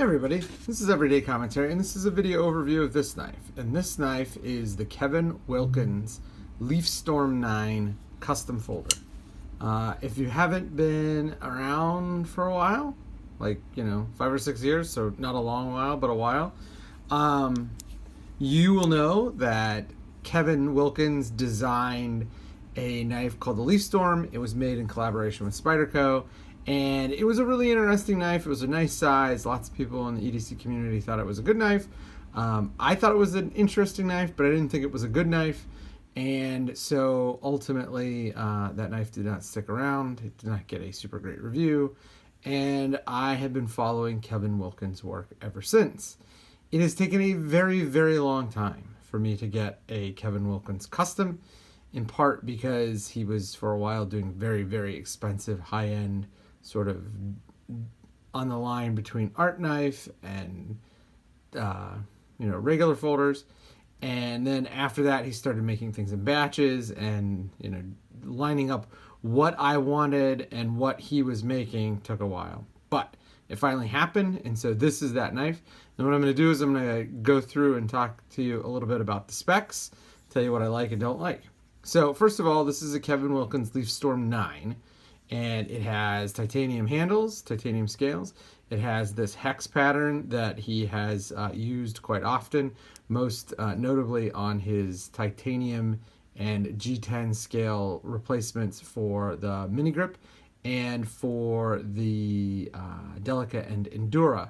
Hey everybody, this is Everyday Commentary, and this is a video overview of this knife. And this knife is the Kevin Wilkins Leafstorm 9 custom folder. If you haven't been around for a while, like, 5 or 6 years, so not a long while, but a while, you will know that Kevin Wilkins designed a knife called the Leafstorm. It was made in collaboration with Spyderco. And it was a really interesting knife. It was a nice size. Lots of people in the EDC community thought it was a good knife. I thought it was an interesting knife, but I didn't think it was a good knife. And so ultimately, that knife did not stick around. It did not get a super great review. And I have been following Kevin Wilkins' work ever since. It has taken a very, very long time for me to get a Kevin Wilkins custom, in part because he was for a while doing very, very expensive, high-end, sort of on the line between art knife and regular folders. And then after that, he started making things in batches and lining up what I wanted and what he was making took a while, but it finally happened. And so this is that knife. And what I'm going to do is I'm going to go through and talk to you a little bit about the specs, tell you what I like and don't like. So first of all, this is a Kevin Wilkins Leafstorm 9. And it has titanium handles, titanium scales. It has this hex pattern that he has used quite often, most notably on his titanium and G10 scale replacements for the mini grip and for the Delica and Endura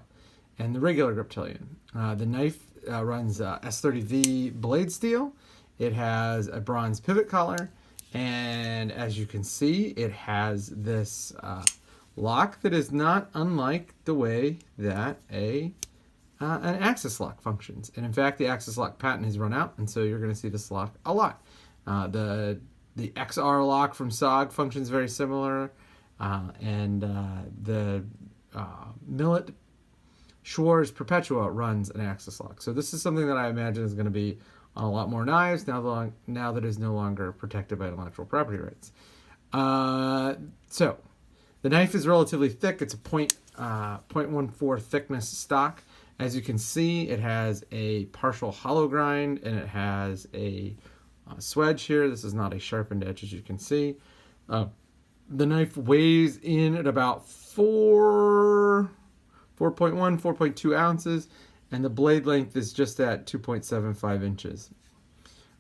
and the regular griptilian. The knife runs S30V blade steel. It has a bronze pivot collar. And as you can see, it has this lock that is not unlike the way that an axis lock functions. And in fact, the axis lock patent has run out, and so you're going to see this lock a lot. The XR lock from SOG functions very similar, and the Millet Schwarz Perpetua runs an axis lock. So this is something that I imagine is going to be on a lot more knives now that it is no longer protected by intellectual property rights. So the knife is relatively thick. It's a 0.14 thickness stock. As you can see, it has a partial hollow grind and it has a swedge here. This is not a sharpened edge, as you can see. The knife weighs in at about 4.1, 4.2 ounces. And the blade length is just at 2.75 inches.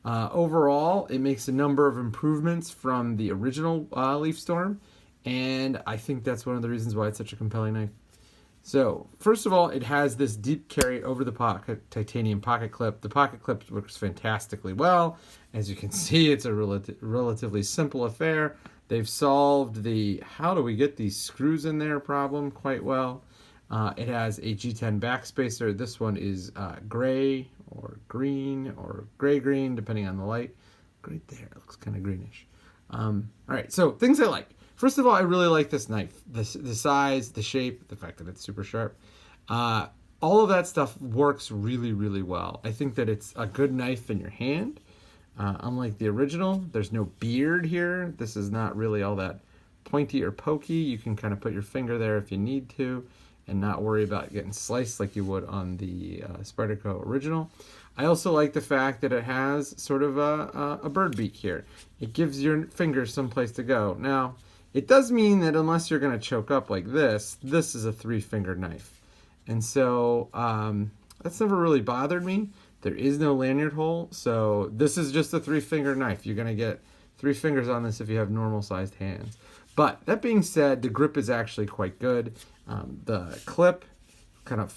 Overall, it makes a number of improvements from the original Leafstorm, and I think that's one of the reasons why it's such a compelling knife. So, first of all, it has this deep carry over the pocket titanium pocket clip. The pocket clip works fantastically well. As you can see, it's a relatively simple affair. They've solved the how do we get these screws in there problem quite well. It has a G10 backspacer. This one is gray or green or gray-green, depending on the light. Right there, it looks kind of greenish. All right, so things I like. First of all, I really like this knife. The size, the shape, the fact that it's super sharp. All of that stuff works really, really well. I think that it's a good knife in your hand. Unlike the original, there's no beard here. This is not really all that pointy or pokey. You can kind of put your finger there if you need to and not worry about getting sliced like you would on the Spyderco original. I also like the fact that it has sort of a bird beak here. It gives your fingers some place to go. Now, it does mean that unless you're going to choke up like this is a 3-finger knife. And so that's never really bothered me. There is no lanyard hole, so this is just a 3-finger knife. You're going to get 3 fingers on this if you have normal-sized hands. But that being said, the grip is actually quite good. The clip kind of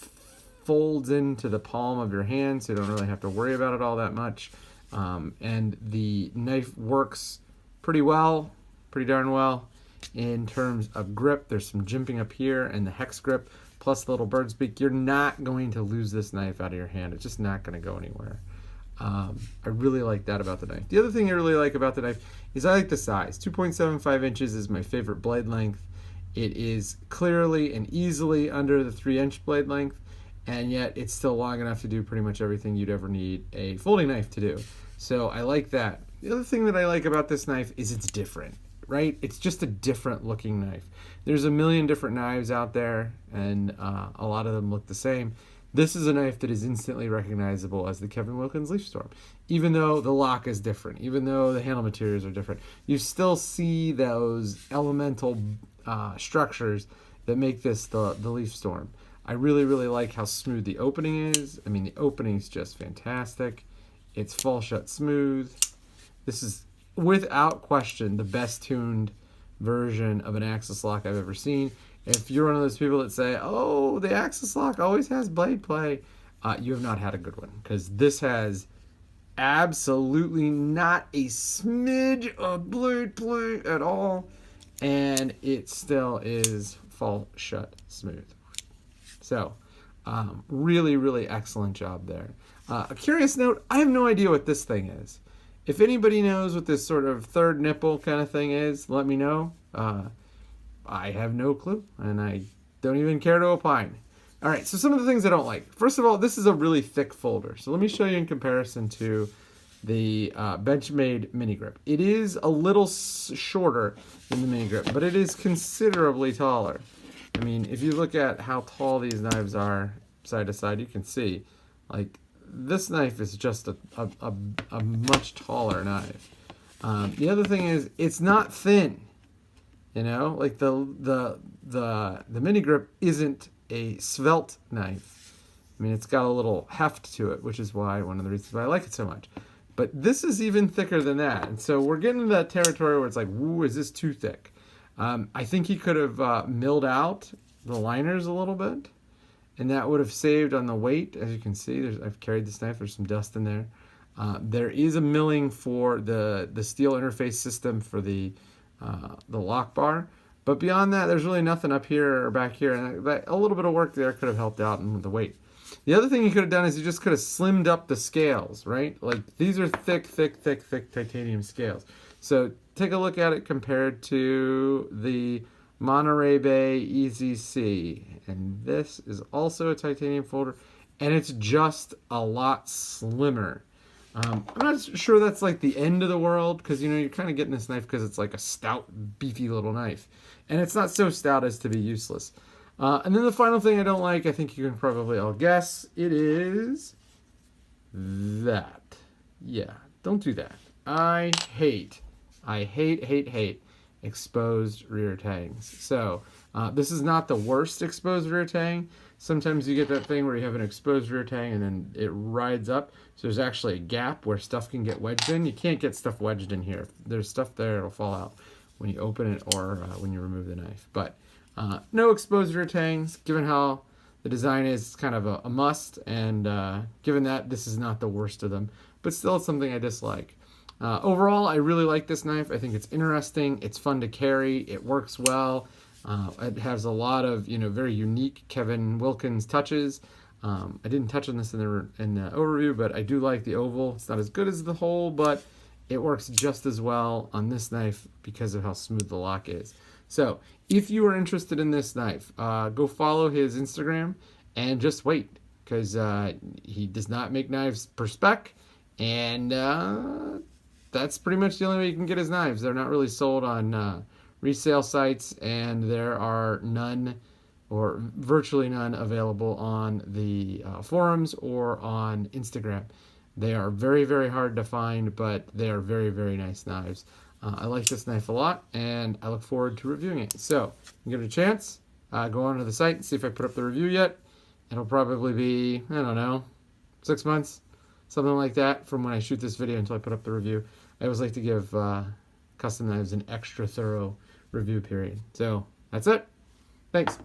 folds into the palm of your hand, so you don't really have to worry about it all that much. And the knife works pretty well, pretty darn well in terms of grip. There's some jimping up here and the hex grip, plus the little bird's beak. You're not going to lose this knife out of your hand. It's just not going to go anywhere. I really like that about the knife. The other thing I really like about the knife is I like the size. 2.75 inches is my favorite blade length. It is clearly and easily under the 3-inch blade length, and yet it's still long enough to do pretty much everything you'd ever need a folding knife to do. So I like that. The other thing that I like about this knife is it's different. right? It's just a different looking knife. There's a million different knives out there, and a lot of them look the same. This is a knife that is instantly recognizable as the Kevin Wilkins Leafstorm. Even though the lock is different, even though the handle materials are different, you still see those elemental structures that make this the Leafstorm. I really, really like how smooth the opening is. I mean, the opening is just fantastic. It's fall shut smooth. This is, without question, the best tuned version of an Axis lock I've ever seen. If you're one of those people that say, oh, the Axis lock always has blade play, you have not had a good one, because this has absolutely not a smidge of blade play at all, and it still is fall shut smooth. So, really, really excellent job there. A curious note, I have no idea what this thing is. If anybody knows what this sort of third nipple kind of thing is, let me know. I have no clue, and I don't even care to opine. All right, so some of the things I don't like. First of all, this is a really thick folder. So let me show you in comparison to the Benchmade mini grip. It is a little shorter than the mini grip, but it is considerably taller. I mean, if you look at how tall these knives are side to side, you can see, like, this knife is just a much taller knife. The other thing is, it's not thin. You know, like the mini grip isn't a svelte knife. I mean, it's got a little heft to it, which is why one of the reasons why I like it so much. But this is even thicker than that, and so we're getting into that territory where it's like, woo, is this too thick? I think he could have milled out the liners a little bit, and that would have saved on the weight. As you can see, I've carried this knife. There's some dust in there. There is a milling for the steel interface system for the lock bar, but beyond that, there's really nothing up here or back here, and a little bit of work there could have helped out with the weight. The other thing you could have done is you just could have slimmed up the scales, right? Like, these are thick titanium scales. So take a look at it compared to the Monterey Bay EZC, and this is also a titanium folder, and it's just a lot slimmer. I'm not sure that's like the end of the world, because, you know, you're kind of getting this knife because it's like a stout, beefy little knife, and it's not so stout as to be useless. And then the final thing I don't like, I think you can probably all guess, it is that. Yeah, don't do that. I hate exposed rear tangs. So this is not the worst exposed rear tang. Sometimes you get that thing where you have an exposed rear tang and then it rides up. So there's actually a gap where stuff can get wedged in. You can't get stuff wedged in here. If there's stuff there, it'll fall out when you open it or when you remove the knife. But no exposed rear tangs. Given how the design is, it's kind of a must. And given that, this is not the worst of them. But still, it's something I dislike. Overall, I really like this knife. I think it's interesting. It's fun to carry. It works well. It has a lot of, you know, very unique Kevin Wilkins touches. I didn't touch on this in the overview, but I do like the oval. It's not as good as the hole, but it works just as well on this knife because of how smooth the lock is. So if you are interested in this knife, go follow his Instagram and just wait, because he does not make knives per spec, and that's pretty much the only way you can get his knives. They're not really sold on resale sites, and there are none or virtually none available on the forums or on Instagram. They are very, very hard to find, but they are very, very nice knives. I like this knife a lot, and I look forward to reviewing it. So, you get a chance, go onto the site and see if I put up the review yet. It'll probably be, I don't know, 6 months, something like that, from when I shoot this video until I put up the review. I always like to give custom knives an extra thorough review period. So, that's it. Thanks.